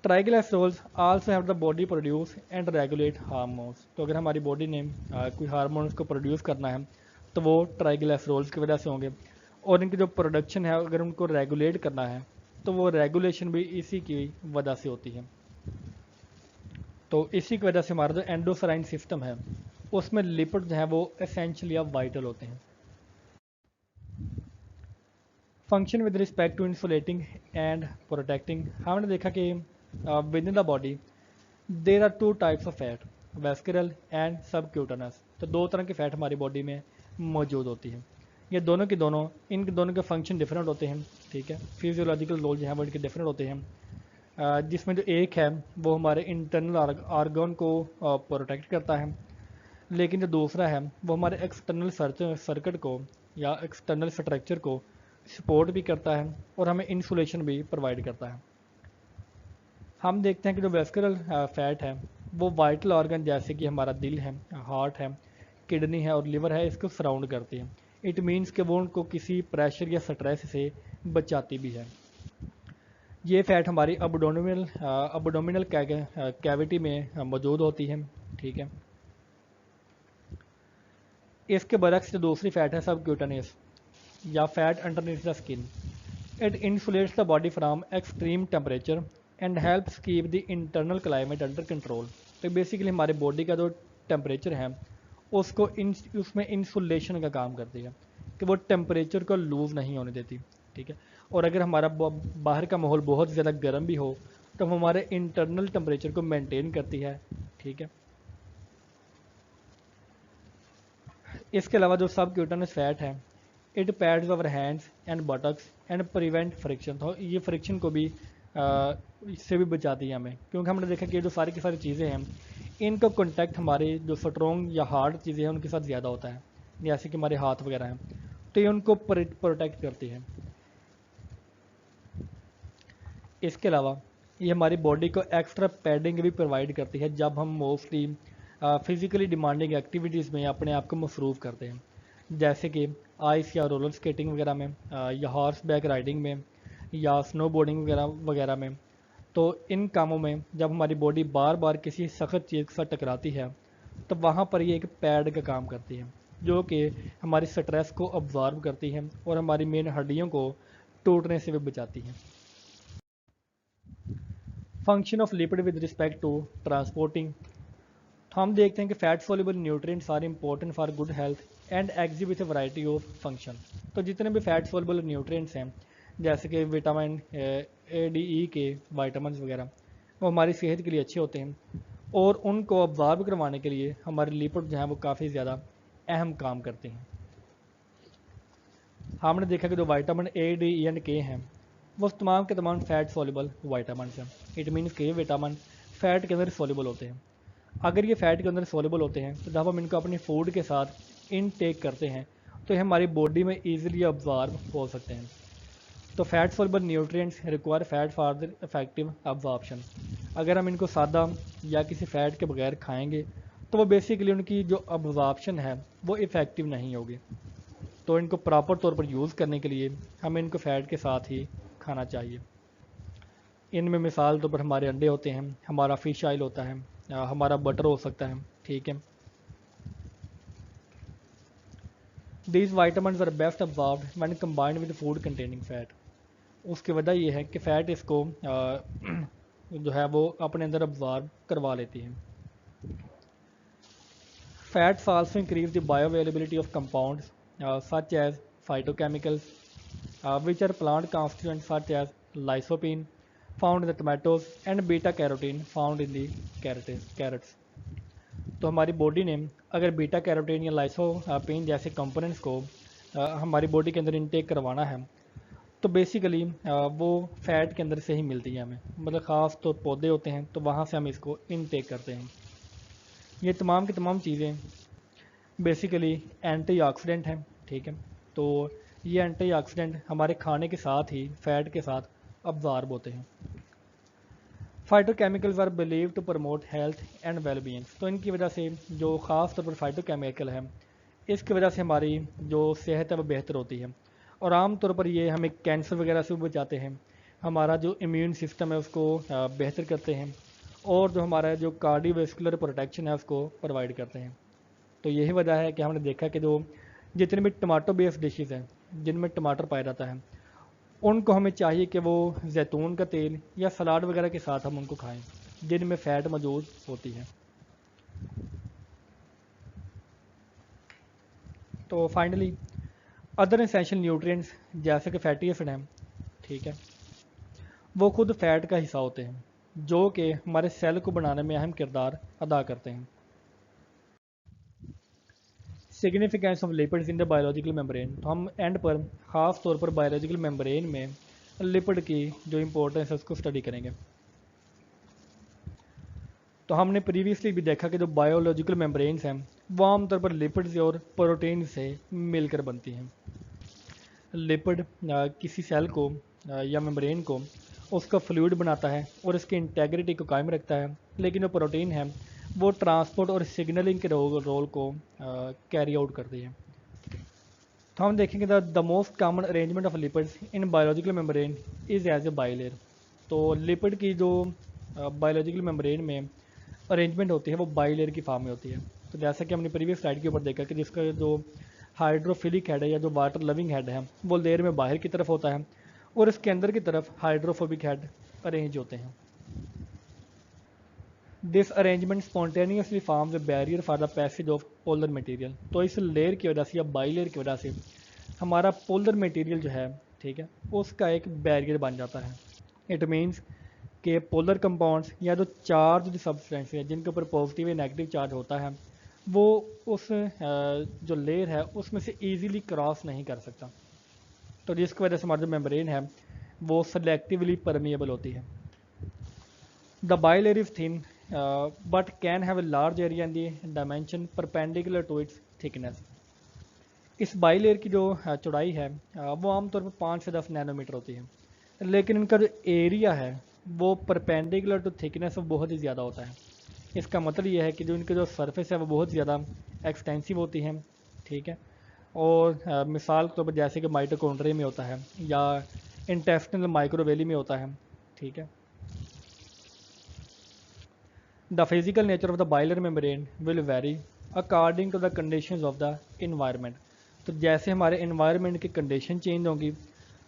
Triglycerols also have the body produce and regulate hormones. तो अगर हमारी बॉडी ने कोई हार्मोन्स को प्रोड्यूस करना है तो वो ट्राइग्लिसरॉल्स की वजह से होंगे, और इनकी जो प्रोडक्शन है अगर उनको रेगुलेट करना है तो वो रेगुलेशन भी इसी की वजह से होती है। तो इसी की वजह से हमारा जो एंडोक्राइन सिस्टम है उसमें लिपिड जो है वो एसेंशियली अब वाइटल होते हैं। Function with respect to insulating and protecting, हमने देखा कि within the body there are two types of fat, vascular and subcutaneous. तो दो तरह की फ़ैट हमारी बॉडी में मौजूद होती है। ये दोनों के दोनों, इन दोनों के फंक्शन डिफरेंट होते हैं, ठीक है, फिजियोलॉजिकल रोल जो है वो इनके डिफरेंट होते हैं। जिसमें जो एक है वो हमारे इंटरनल आर्गन को प्रोटेक्ट करता है, लेकिन जो दूसरा है वो हमारे एक्सटर्नल सर्किट को या एक्सटर्नल स्ट्रक्चर को सपोर्ट भी करता है और हमें इंसुलेशन भी प्रोवाइड करता है। हम देखते हैं कि जो वेस्कुलर फैट है वो वाइटल ऑर्गन जैसे कि हमारा दिल है, हार्ट है, किडनी है और लिवर है इसको सराउंड करती है। इट मीन्स कि वो उनको किसी प्रेशर या स्ट्रेस से बचाती भी है। ये फैट हमारी अबडोमिनल कैविटी में मौजूद होती है, ठीक है। इसके बरक्स जो दूसरी फैट है सबक्यूटेनियस या fat underneath the skin. It insulates the body from extreme temperature and helps keep the internal climate under control. तो बेसिकली हमारे बॉडी का जो टेम्परेचर है उसको उसमें इंसुलेशन का काम करती है कि वो टेम्परेचर को लूज़ नहीं होने देती, ठीक है। और अगर हमारा बाहर का माहौल बहुत ज़्यादा गर्म भी हो तो हमारे इंटरनल टेम्परेचर को मेंटेन करती है, ठीक है। इसके अलावा जो सब क्यूटेनस फैट है, it pads our hands and buttocks and prevent friction. तो ये फ्रिक्शन को भी इससे भी बचाती है हमें, क्योंकि हमने देखा कि ये जो सारी की सारी चीज़ें हैं इनका कॉन्टैक्ट हमारे जो स्ट्रॉन्ग या हार्ड चीज़ें हैं उनके साथ ज़्यादा होता है, जैसे कि हमारे हाथ वगैरह हैं, तो ये उनको प्रोटेक्ट करती है। इसके अलावा ये हमारी बॉडी को एक्स्ट्रा पैडिंग भी प्रोवाइड करती है जब हम मोस्टली फिज़िकली डिमांडिंग एक्टिविटीज़ में अपने आप को मसरूफ़ करते हैं, जैसे कि आइस या रोलर स्केटिंग वगैरह में, या हॉर्स बैक राइडिंग में, या स्नो बोर्डिंग वगैरह वगैरह में। तो इन कामों में जब हमारी बॉडी बार बार किसी सख्त चीज़ के साथ टकराती है तो वहाँ पर ये एक पैड का काम करती है, जो कि हमारी स्ट्रेस को अब्जॉर्ब करती है और हमारी मेन हड्डियों को टूटने से भी बचाती है। Function of lipid with respect to transporting. तो हम देखते हैं कि fat soluble nutrients are important for good health and exhibit variety of function. तो जितने भी फैट सोल्यूबल न्यूट्रिएंट्स हैं, जैसे कि विटामिन ए डी ई के वाइटामिन वगैरह, वो हमारी सेहत के लिए अच्छे होते हैं और उनको अब्जॉर्ब करवाने के लिए हमारे लिपिड जो हैं वो काफ़ी ज़्यादा अहम काम करते हैं। हमने देखा कि जो vitamin A D E and के हैं वो तमाम के तमाम फैट सोल्यूबल वाइटामिन हैं। इट मीन्स कि ये विटामिन फैट के अंदर सोल्यूबल होते हैं। अगर ये फैट के अंदर सोल्यूबल होते हैं तो जब हम इनको अपने फूड के साथ इनटेक करते हैं तो ये हमारी बॉडी में ईजिली अब्जॉर्ब हो सकते हैं। तो fat soluble nutrients require fat for the effective absorption. अगर हम इनको सादा या किसी फैट के बगैर खाएंगे तो वो बेसिकली उनकी जो अब्जॉर्प्शन है वो इफ़ेक्टिव नहीं होगी। तो इनको प्रॉपर तौर पर यूज़ करने के लिए हमें इनको फ़ैट के साथ ही खाना चाहिए। इनमें मिसाल तौर पर हमारे अंडे होते हैं, हमारा फ़िश ऑयल होता है, हमारा बटर हो सकता है, ठीक है। These vitamin are best absorbed when combined with food containing fat. उसकी वजह यह है कि फ़ैट इसको जो है वो अपने अंदर अब्जॉर्ब करवा लेती है। Fats also increase the bioavailability of compounds such as phytochemicals which are plant constituents such as lycopene found in the tomatoes and beta carotene found in the carrots। तो हमारी बॉडी ने अगर beta carotene या लाइसोपीन जैसे components को हमारी body के अंदर इनटेक करवाना है तो बेसिकली वो फैट के अंदर से ही मिलती है हमें, मतलब ख़ास तो पौधे होते हैं तो वहाँ से हम इसको इनटेक करते हैं। ये तमाम की तमाम चीज़ें बेसिकली एंटीऑक्सीडेंट हैं, ठीक है। तो ये एंटीऑक्सीडेंट हमारे खाने के साथ ही फैट के साथ अब्जॉर्ब होते हैं। Phytochemicals are believe to promote health and wellbeing. तो इनकी वजह से जो ख़ास तौर पर फाइटोकेमिकल है इसकी वजह से हमारी जो सेहत है वो बेहतर होती है और आम तौर पर ये हमें कैंसर वगैरह से भी बचाते हैं, हमारा जो इम्यून सिस्टम है उसको बेहतर करते हैं और जो हमारा जो कार्डियोवैस्कुलर प्रोटेक्शन है उसको प्रोवाइड करते हैं। तो यही वजह है कि हमने देखा कि जो जितने भी टमाटो बेस्ड डिशेज़ हैं जिनमें टमाटर पाया जाता है उनको हमें चाहिए कि वो जैतून का तेल या सलाद वगैरह के साथ हम उनको खाएं जिनमें फ़ैट मौजूद होती है। तो फाइनली अदर एसेंशियल न्यूट्रिएंट्स जैसे कि फैटी एसिड हैं, ठीक है, वो खुद फैट का हिस्सा होते हैं जो कि हमारे सेल को बनाने में अहम किरदार अदा करते हैं। Significance of lipids in the biological membrane. तो हम एंड पर ख़ास तौर पर बायोलॉजिकल मेम्ब्रेन में लिपिड की जो इम्पोर्टेंस है उसको स्टडी करेंगे। तो हमने प्रीवियसली भी देखा कि जो बायोलॉजिकल मेम्ब्रेन्स हैं वो आमतौर पर लिपिड्स और प्रोटीन से मिलकर बनती हैं। लिपिड किसी सेल को या मेम्ब्रेन को उसका फ्लूइड बनाता है और इसकी इंटेग्रिटी को कायम रखता है, लेकिन जो प्रोटीन है वो ट्रांसपोर्ट और सिग्नलिंग के रोल को कैरी आउट करती है। तो हम देखेंगे the most common arrangement of lipids in biological membrane is as a bilayer. तो लिपिड की जो बायोलॉजिकल मेम्ब्रेन में अरेंजमेंट होती है वो बाइलेयर की फॉर्म में होती है। तो जैसा कि हमने प्रीवियस स्लाइड के ऊपर देखा कि जिसका जो हाइड्रोफिलिक हेड है या जो वाटर लविंग हेड है वो लेयर में बाहर की तरफ होता है और इसके अंदर की तरफ हाइड्रोफोबिक हेड अरेंज होते हैं। This arrangement spontaneously forms a barrier for the passage of polar material. तो इस लेयर की वजह से या बाई लेयर की वजह से हमारा पोलर मटेरियल जो है, ठीक है, उसका एक बैरियर बन जाता है। इट मीन्स कि पोलर कंपाउंड्स या जो चार्ज सब्सटेंस है जिनके ऊपर पॉजिटिव या नेगेटिव चार्ज होता है वो उस जो लेयर है उसमें से ईजीली क्रॉस नहीं कर सकता, तो जिसकी वजह से हमारा जो मेम्ब्रेन है वो सेलेक्टिवली परमिएबल होती है। The bilayer is thin but can have a large area in the dimension perpendicular to its thickness. इस बाइलेयर की जो चौड़ाई है वो आमतौर पर 5 से 10 नैनोमीटर होती है, लेकिन इनका जो एरिया है वो परपेंडिकुलर टू थिकनेस वो बहुत ही ज़्यादा होता है। इसका मतलब ये है कि जो इनकी जो सरफेस है वो बहुत ज़्यादा एक्सटेंसिव होती है, ठीक है। और मिसाल के तौर पर जैसे कि माइटोकॉन्ड्रिया में होता है या इंटेस्टिनल माइक्रोवेली में होता है, ठीक है। The physical nature of the bilayer membrane will vary according to the conditions of the environment. तो जैसे हमारे इन्वायरमेंट की कंडीशन चेंज होंगी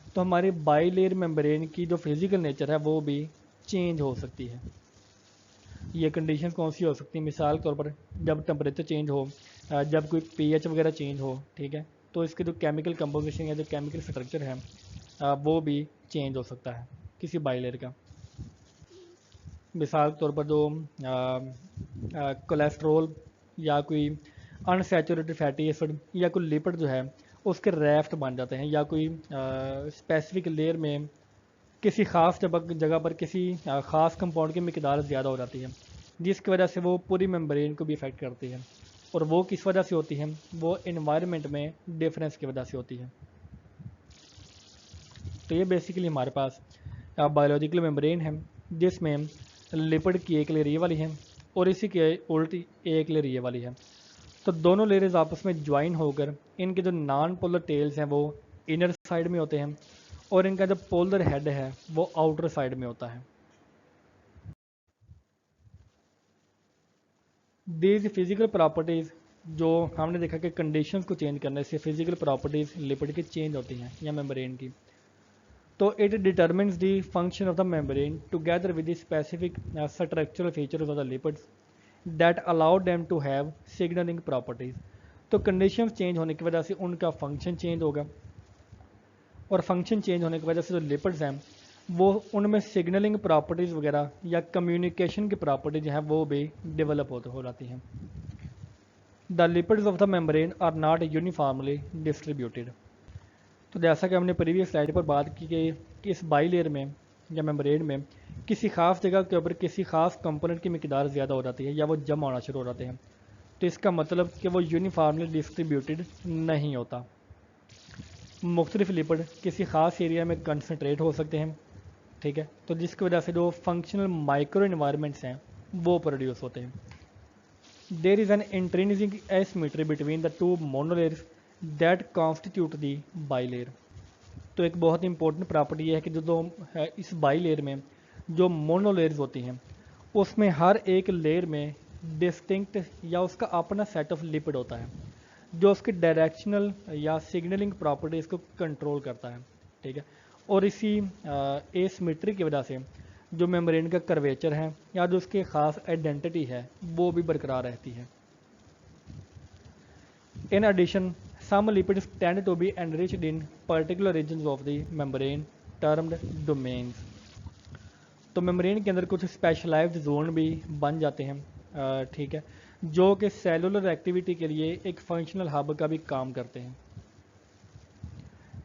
तो हमारी बाइलेयर मेम्ब्रेन की जो फिजिकल नेचर है वो भी चेंज हो सकती है। ये कंडीशन कौन सी हो सकती है? मिसाल के तौर पर जब टेम्परेचर चेंज हो, जब कोई पीएच वगैरह चेंज हो, ठीक है, तो इसके जो केमिकल कंपोजिशन या जो केमिकल स्ट्रक्चर है वो भी चेंज हो सकता है किसी बाइलेयर का। मिसाल के तौर पर जो कोलेस्ट्रोल या कोई अनसैचुरेटेड फैटी एसिड या कोई लिपिड जो है उसके रैफ्ट बन जाते हैं, या कोई स्पेसिफिक लेयर में किसी ख़ास जगह पर किसी ख़ास कंपाउंड की मिकदार ज़्यादा हो जाती है, जिसकी वजह से वो पूरी मेम्ब्रेन को भी इफ़ेक्ट करती है। और वो किस वजह से होती है? वो इन्वायरमेंट में डिफरेंस की वजह से होती है। तो ये बेसिकली हमारे पास बायोलॉजिकल मेम्ब्रेन है जिसमें लिपिड की एक लेयर ये वाली है और इसी के उल्टी एक लेयर ये वाली है। तो दोनों लेयर्स आपस में ज्वाइन होकर इनके जो नॉन पोलर टेल्स हैं वो इनर साइड में होते हैं और इनका जो पोलर हेड है वो आउटर साइड में होता है। दीज फिजिकल प्रॉपर्टीज़, जो हमने देखा कि कंडीशंस को चेंज करने से फिजिकल प्रॉपर्टीज़ लिपिड की चेंज होती हैं या मेम्ब्रेन की, तो it determines the function of the membrane together with the specific structural features of the lipids that allow them to have signalling properties. तो कंडीशंस चेंज होने की वजह से उनका फंक्शन चेंज होगा और फंक्शन चेंज होने की वजह से जो लिपिड्स हैं वो उनमें सिग्नलिंग प्रॉपर्टीज़ वगैरह या कम्युनिकेशन की प्रॉपर्टीज हैं वो भी डेवलप हो जाती हैं। The lipids of the membrane are not uniformly distributed. तो जैसा कि हमने प्रीवियस स्लाइड पर बात की कि इस बाइलेयर में या मेम्ब्रेन में किसी खास जगह के ऊपर किसी खास कंपोनेंट की मिकदार ज़्यादा हो जाती है या वो जमा होना शुरू हो जाते हैं, तो इसका मतलब कि वो यूनिफॉर्मली डिस्ट्रीब्यूटेड नहीं होता। मुख्तलिफ लिपिड किसी ख़ास एरिया में कंसनट्रेट हो सकते हैं, ठीक है, तो जिसकी वजह से जो फंक्शनल माइक्रो इन्वायरमेंट्स हैं वो प्रोड्यूस होते हैं। There is an intrinsic asymmetry between the two monolayers that constitute the bilayer. तो एक बहुत इंपॉर्टेंट प्रॉपर्टी ये है कि जो दो इस बाइलेयर में जो मोनोलेयर्स होती हैं उसमें हर एक लेयर में डिस्टिंक्ट या उसका अपना सेट ऑफ लिपिड होता है जो उसकी डायरेक्शनल या सिग्नलिंग प्रॉपर्टीज़ को कंट्रोल करता है, ठीक है। और इसी एसिमेट्री की वजह से जो मेम्ब्रेन का कर्वेचर है या जो उसकी ख़ास आइडेंटिटी है वो भी बरकरार रहती है। In addition some lipids tend to be enriched in particular regions of the membrane termed domains। तो मेम्ब्रेन के अंदर कुछ स्पेशलाइज्ड जोन भी बन जाते हैं, ठीक है, जो कि सेलुलर एक्टिविटी के लिए एक फंक्शनल हब का भी काम करते हैं।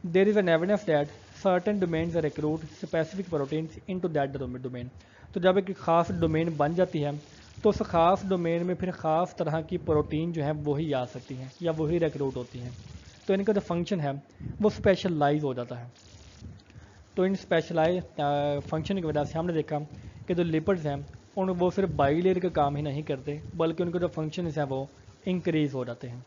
There is an evidence that certain domains recruit specific proteins into that domain. तो जब एक ख़ास डोमेन बन जाती है तो उस ख़ास डोमेन में फिर ख़ास तरह की प्रोटीन जो है वही आ सकती हैं या वही रिक्रूट होती हैं, तो इनका जो फंक्शन है वो स्पेशलाइज हो जाता है। तो इन स्पेशलाइज फंक्शन की वजह से हमने देखा कि जो लिपिड्स हैं उन वो सिर्फ बाइलेयर का काम ही नहीं करते बल्कि उनके जो फंक्शन हैं वो इंक्रीज हो जाते हैं।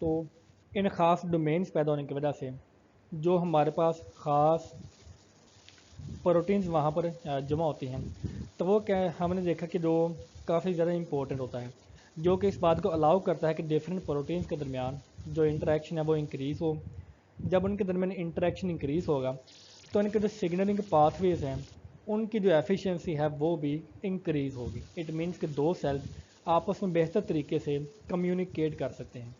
तो इन ख़ास डोमेन्स पैदा होने की वजह से जो हमारे पास ख़ास प्रोटीन्स वहाँ पर जमा होती हैं, तो वो क्या हमने देखा कि जो काफ़ी ज़्यादा इंपॉर्टेंट होता है, जो कि इस बात को अलाउ करता है कि डिफरेंट प्रोटीन्स के दरमियान जो इंटरेक्शन है वो इंक्रीज़ हो। जब उनके दरमियान इंटरेक्शन इंक्रीज़ होगा तो इनके जो सिग्नलिंग पाथवेज हैं उनकी जो एफिशिएंसी है वो भी इंक्रीज़ होगी। इट मीन्स कि दो सेल्स आपस में बेहतर तरीके से कम्युनिकेट कर सकते हैं।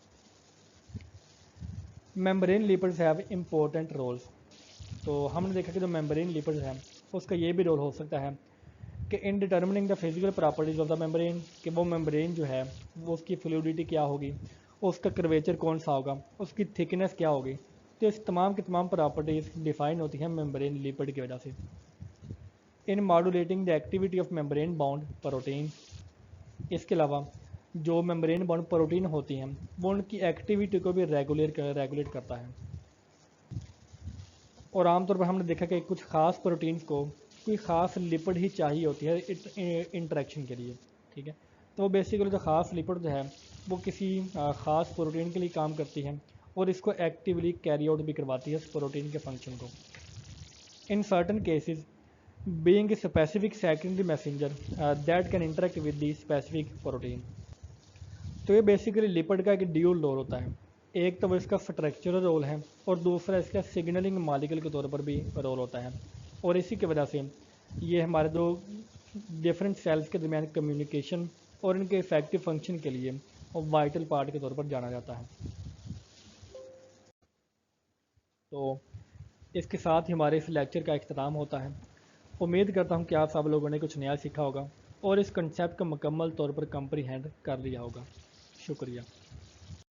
Membrane lipids have important roles. तो हमने देखा कि जो मेम्ब्रेन लिपिड्स हैं उसका ये भी रोल हो सकता है कि in determining the physical properties of the membrane, कि वो मेम्ब्रेन जो है वो उसकी फ्लूइडिटी क्या होगी, उसका कर्वेचर कौन सा होगा, उसकी थिकनेस क्या होगी। तो इस तमाम की तमाम प्रॉपर्टीज़ डिफाइन होती हैं मेम्ब्रेन लिपिड की वजह से। In modulating the activity of membrane bound protein, इसके अलावा जो मेम्ब्रेन बाउंड प्रोटीन होती हैं वो उनकी एक्टिविटी को भी रेगुलेट करता है। और आमतौर पर हमने देखा कि कुछ ख़ास प्रोटीन्स को कोई ख़ास लिपिड ही चाहिए होती है इंटरेक्शन के लिए, ठीक है। तो बेसिकली जो ख़ास लिपिड जो है वो किसी ख़ास प्रोटीन के लिए काम करती है और इसको एक्टिवली कैरी आउट भी करवाती है उस प्रोटीन के फंक्शन को। In certain cases being specific secondary messenger that can interact with the specific protein. तो ये बेसिकली लिपिड का एक ड्यूल रोल होता है। एक तो वो इसका स्ट्रक्चरल रोल है और दूसरा इसका सिग्नलिंग मॉलिक्यूल के तौर पर भी रोल होता है। और इसी की वजह से ये हमारे जो डिफरेंट सेल्स के दरमियान कम्युनिकेशन और इनके इफेक्टिव फंक्शन के लिए वाइटल पार्ट के तौर पर जाना जाता है। तो इसके साथ ही हमारे इस लेक्चर का इख्तिताम होता है। उम्मीद करता हूँ कि आप सब लोगों ने कुछ नया सीखा होगा और इस कंसेप्ट को मुकम्मल तौर पर कंप्रीहेंड कर लिया होगा। शुक्रिया।